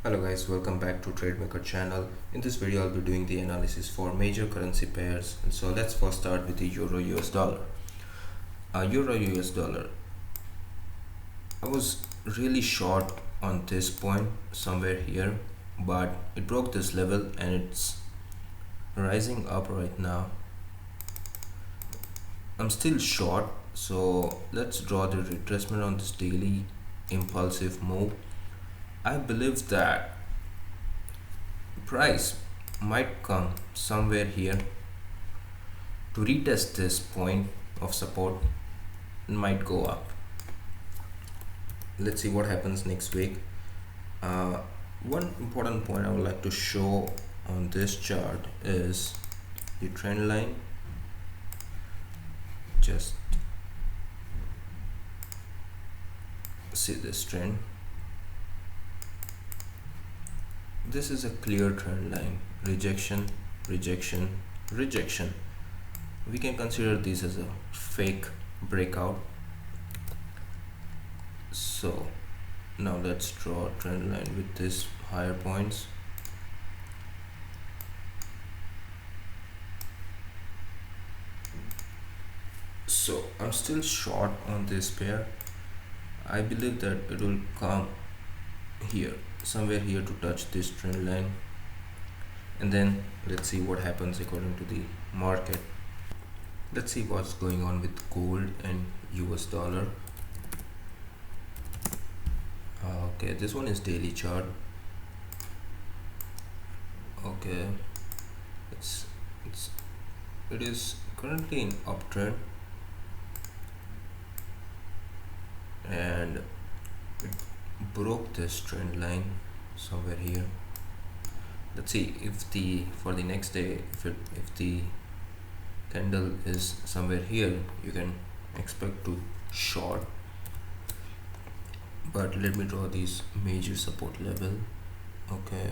Hello guys, welcome back to TradeMaker channel. In this video I'll be doing the analysis for major currency pairs. And so let's first start with the Euro US dollar. Euro US dollar. I was really short on this point somewhere here, but it broke this level and it's rising up right now. I'm still short, so let's draw the retracement on this daily impulsive move. I believe that price might come somewhere here to retest this point of support and might go up. Let's see what happens next week. One important point I would like to show on this chart is the trend line. Just see this trend. This is a clear trend line. Rejection, rejection, rejection. We can consider this as a fake breakout. So now let's draw a trend line with these higher points. So I'm still short on this pair. I believe that it will come here, somewhere here, to touch this trend line, and then let's see what happens according to the market. Let's see what's going on with gold and US dollar. Okay, this one is daily chart. Okay, it is currently in uptrend and it broke this trend line somewhere here. Let's see if for the next day, if the candle is somewhere here, you can expect to short. But let me draw these major support level. Okay,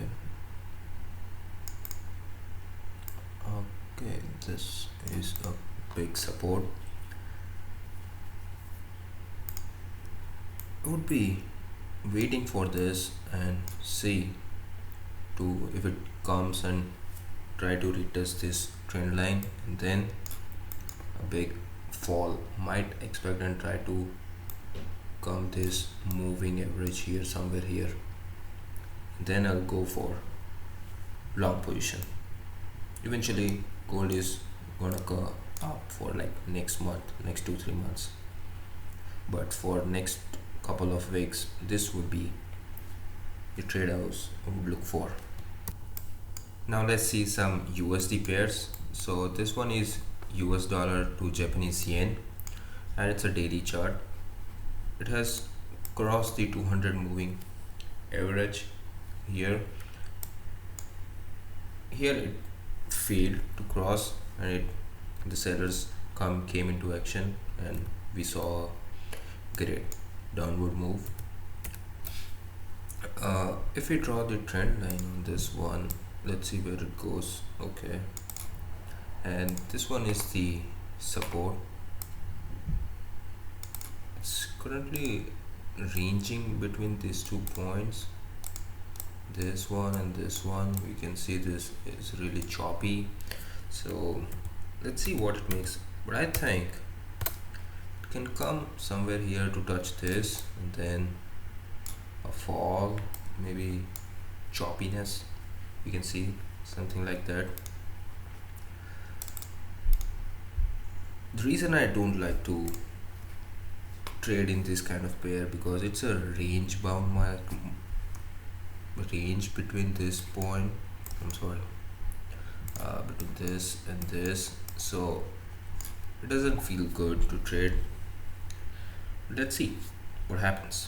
this is a big support. I would be waiting for this and see if it comes and try to retest this trend line, and then a big fall might expect and try to come this moving average here, somewhere here. Then I'll go for long position. Eventually gold is gonna go up for like next month, next 2-3 months, but for next couple of weeks this would be the trade house would look for. Now let's see some USD pairs. So this one is US dollar to Japanese yen, and it's a daily chart. It has crossed the 200 moving average here. Here it failed to cross, and the sellers came into action, and we saw a great downward move. If we draw the trend line on this one, let's see where it goes. Okay, and this one is the support. It's currently ranging between these 2 points, this one and this one. We can see this is really choppy, so let's see what it makes. But I think it can come somewhere here to touch this, and then a fall, maybe choppiness. We can see something like that. The reason I don't like to trade in this kind of pair, because it's a range bound range between this point, between this and this, so it doesn't feel good to trade. Let's see what happens.